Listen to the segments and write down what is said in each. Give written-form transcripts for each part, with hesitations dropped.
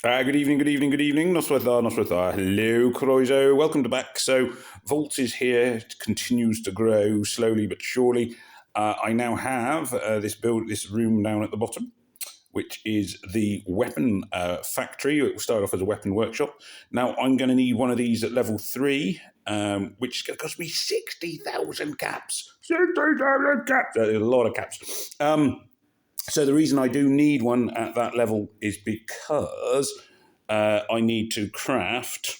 Good evening, good evening, good evening. Noswetha. Hello, Croizo. Welcome to back. So, Vault is here. It continues to grow slowly but surely. I now have this room down at the bottom, which is the weapon factory. It will start off as a weapon workshop. Now, I'm going to need one of these at level 3, which is going to cost me 60,000 caps. 60,000 caps. A lot of caps. So the reason I do need one at that level is because I need to craft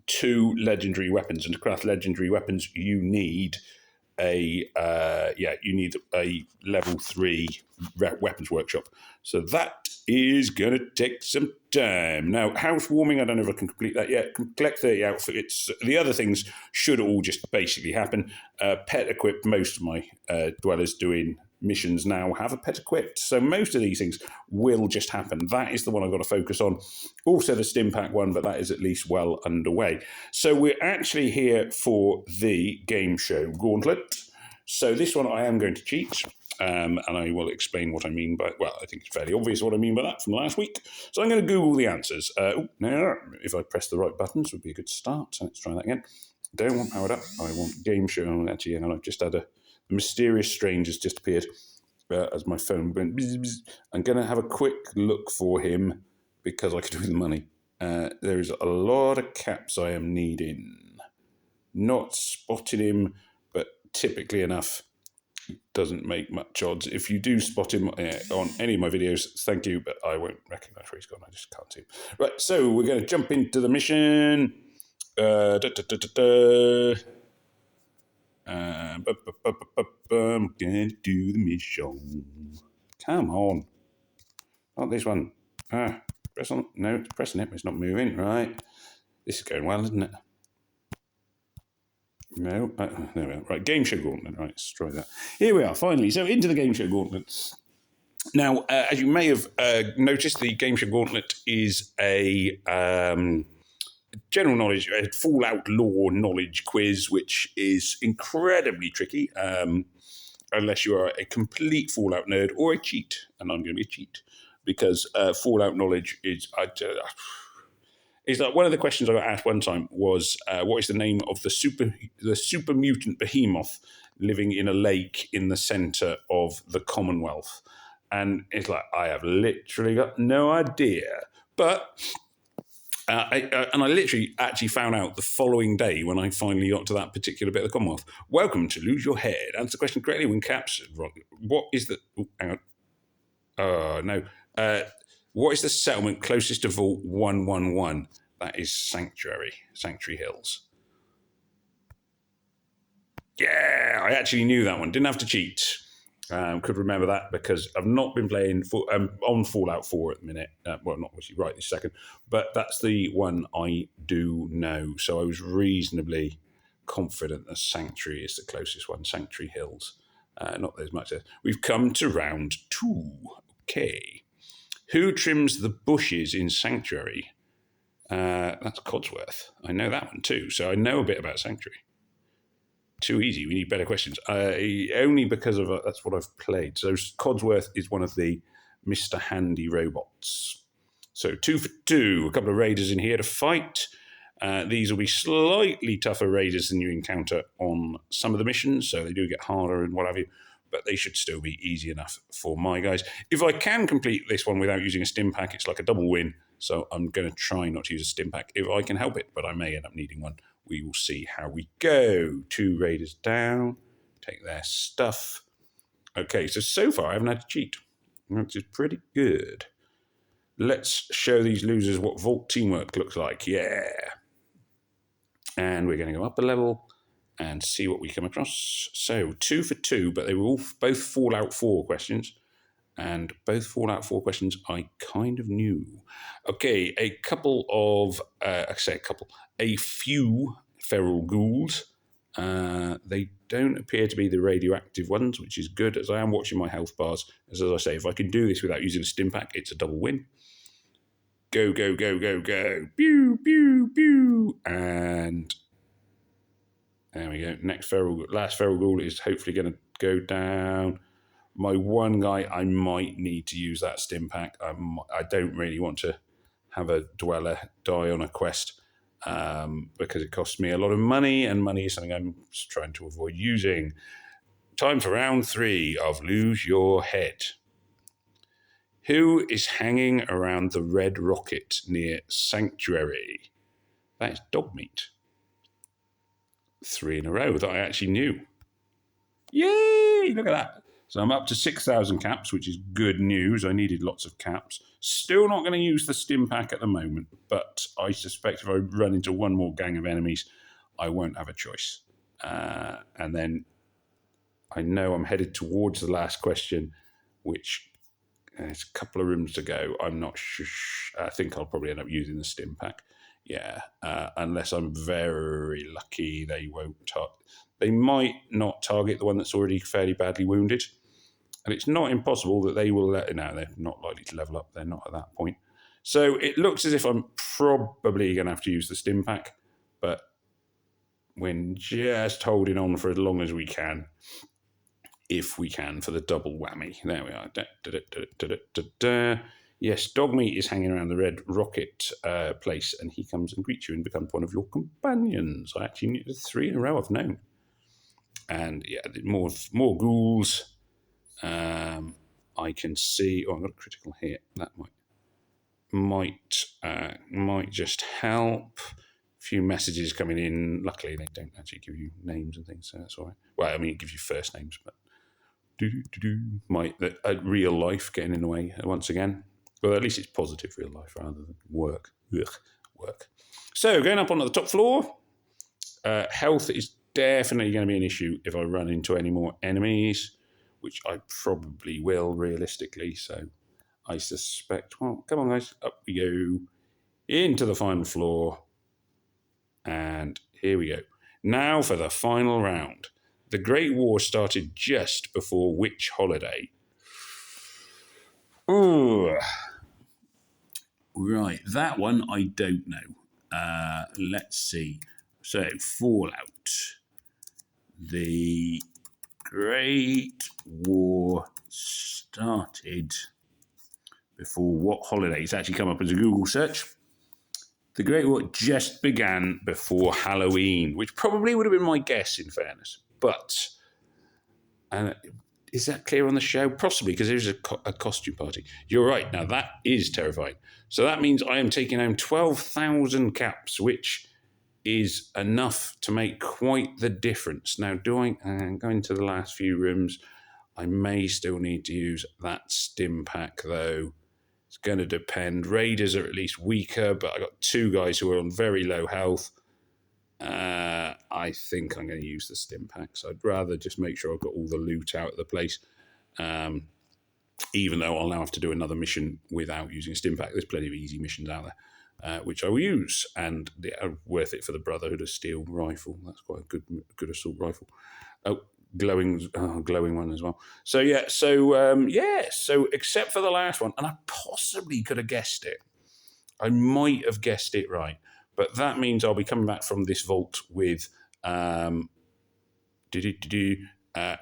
2 legendary weapons, and to craft legendary weapons, you need a level 3 weapons workshop. So that is going to take some time. Now, housewarming, I don't know if I can complete that yet. Collect 30 outfits. The other things should all just basically happen. Pet equipped, most of my dwellers doing missions now have a pet equipped, so most of these things will just happen. That is the one I've got to focus on. Also the Stimpack one, but that is at least well underway. So we're actually here for the game show Gauntlet. So this one I am going to cheat, and I will explain what I mean by, well, I think it's fairly obvious what I mean by that from last week. So I'm going to Google the answers. Now, if I press the right buttons would be a good start. So let's try that again. Don't want powered up. I want game show. Actually, and I've just had a mysterious stranger has just appeared as my phone went bzz, bzz. I'm going to have a quick look for him because I could do with the money. There is a lot of caps I am needing. Not spotted him, but typically enough doesn't make much odds. If you do spot him on any of my videos, thank you, but I won't recognise where he's gone. I just can't see him. Right, so we're going to jump into the mission. I'm gonna do the mission. Come on. Not this one. Press on. No, it's pressing it, but it's not moving. Right. This is going well, isn't it? No. There we are. Right, Game Show Gauntlet. Right, let's try that. Here we are, finally. So into the Game Show Gauntlet. Now, as you may have noticed, the Game Show Gauntlet is a general knowledge, a Fallout lore knowledge quiz, which is incredibly tricky, unless you are a complete Fallout nerd or a cheat, and I'm going to be a cheat, because Fallout knowledge is... It's like one of the questions I got asked one time was, what is the name of the super mutant behemoth living in a lake in the centre of the Commonwealth? And it's like, I have literally got no idea. But... I literally actually found out the following day when I finally got to that particular bit of the Commonwealth. Welcome to Lose Your Head. Answer the question correctly when caps. What is the... hang on. No. What is the settlement closest to Vault 111? That is Sanctuary Hills. Yeah, I actually knew that one. Didn't have to cheat. Could remember that because I've not been playing on Fallout 4 at the minute. Well, not actually right this second, but that's the one I do know. So I was reasonably confident that Sanctuary is the closest one, Sanctuary Hills. Not as much. We've come to round 2. Okay. Who trims the bushes in Sanctuary? That's Codsworth. I know that one too. So I know a bit about Sanctuary. Too easy. We need better questions. Only because of that's what I've played. So Codsworth is one of the Mr. Handy robots. So 2 for 2. A couple of raiders in here to fight. These will be slightly tougher raiders than you encounter on some of the missions. So they do get harder and what have you. But they should still be easy enough for my guys. If I can complete this one without using a Stimpack, it's like a double win. So I'm going to try not to use a Stimpack if I can help it. But I may end up needing one. We will see how we go. 2 raiders down. Take their stuff. Okay, so far I haven't had to cheat. Which is pretty good. Let's show these losers what Vault teamwork looks like. Yeah. And we're going to go up a level and see what we come across. So 2 for 2, but they were all both Fallout 4 questions. And both Fallout 4 questions I kind of knew. Okay, a few feral ghouls. They don't appear to be the radioactive ones, which is good, as I am watching my health bars. As I say, if I can do this without using a Stimpack, it's a double win. Go, go, go, go, go. Pew, pew, pew. And there we go. Last feral ghoul is hopefully going to go down. My one guy, I might need to use that Stimpack. I don't really want to have a dweller die on a quest because it costs me a lot of money, and money is something I'm trying to avoid using. Time for round 3 of Lose Your Head. Who is hanging around the red rocket near Sanctuary? That is Dogmeat. 3 in a row that I actually knew. Yay! Look at that. So I'm up to 6,000 caps, which is good news. I needed lots of caps. Still not going to use the stim pack at the moment, but I suspect if I run into one more gang of enemies, I won't have a choice. And then I know I'm headed towards the last question, which there's a couple of rooms to go. I'm not sure. I think I'll probably end up using the stim pack. Yeah, unless I'm very lucky, they won't. They might not target the one that's already fairly badly wounded. And it's not impossible that they will let... No, they're not likely to level up. They're not at that point. So it looks as if I'm probably going to have to use the stim pack, but we're just holding on for as long as we can, if we can, for the double whammy. There we are. Yes, Dogmeat is hanging around the red rocket place, and he comes and greets you and becomes one of your companions. I actually knew 3 in a row I've known. And yeah, more ghouls. I can see. Oh, I've got a critical hit. That might just help. A few messages coming in. Luckily, they don't actually give you names and things, so that's all right. Well, I mean, it gives you first names, but real life getting in the way once again. Well, at least it's positive real life rather than work. Work. So going up onto the top floor, health is definitely going to be an issue if I run into any more enemies, which I probably will realistically. So I suspect, well, come on guys, up we go into the final floor. And here we go. Now for the final round. The Great War started just before which holiday? Ooh. Right, that one I don't know. Let's see. So, Fallout. The Great War started before what holiday? It's actually come up as a Google search. The Great War just began before Halloween, which probably would have been my guess, in fairness. But is that clear on the show? Possibly, because there's a costume party. You're right. Now, that is terrifying. So that means I am taking home 12,000 caps, which is enough to make quite the difference. Now, going to the last few rooms, I may still need to use that stim pack, though. It's going to depend. Raiders are at least weaker, but I got 2 guys who are on very low health. I think I'm going to use the stim pack. So I'd rather just make sure I've got all the loot out of the place. Even though I'll now have to do another mission without using a stim pack. There's plenty of easy missions out there, which I will use. And they're worth it for the Brotherhood of Steel rifle. That's quite a good assault rifle. Oh, glowing one as well. So so except for the last one, and I possibly could have guessed it. I might have guessed it right. But that means I'll be coming back from this vault with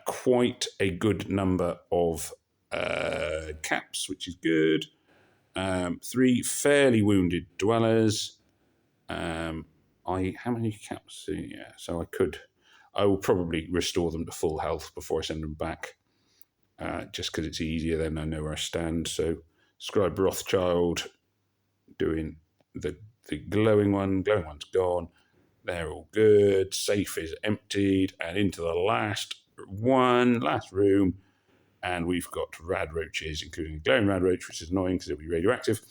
quite a good number of caps, which is good. 3 fairly wounded dwellers. How many caps? Yeah, so I will probably restore them to full health before I send them back, just because it's easier. Then I know where I stand. So Scribe Rothschild doing the glowing one. Glowing one's gone. They're all good. Safe is emptied. And into the last room. And we've got rad roaches, including a glowing rad roach, which is annoying because it'll be radioactive.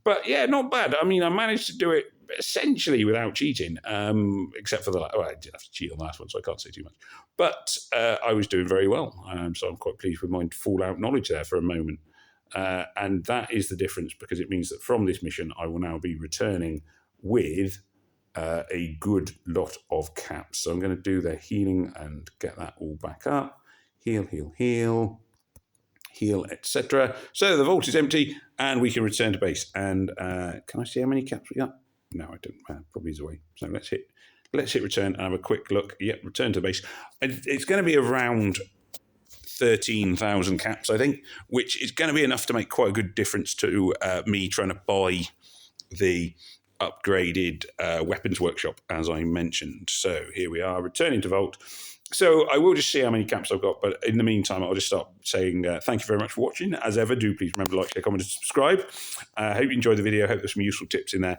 But yeah, not bad. I mean, I managed to do it essentially without cheating, except for I did have to cheat on the last one, so I can't say too much. But I was doing very well. So I'm quite pleased with my Fallout knowledge there for a moment. And that is the difference, because it means that from this mission, I will now be returning with a good lot of caps. So I'm going to do their healing and get that all back up. Heal, etc. So the vault is empty, and we can return to base. And can I see how many caps we got? No, I don't. Probably is away. So let's hit return and have a quick look. Yep, return to base. It's going to be around 13,000 caps, I think, which is going to be enough to make quite a good difference to me trying to buy the upgraded weapons workshop, as I mentioned. So here we are, returning to Vault. So I will just see how many caps I've got, but in the meantime, I'll just start saying thank you very much for watching. As ever, do please remember to like, share, comment, and subscribe. I hope you enjoyed the video. I hope there's some useful tips in there.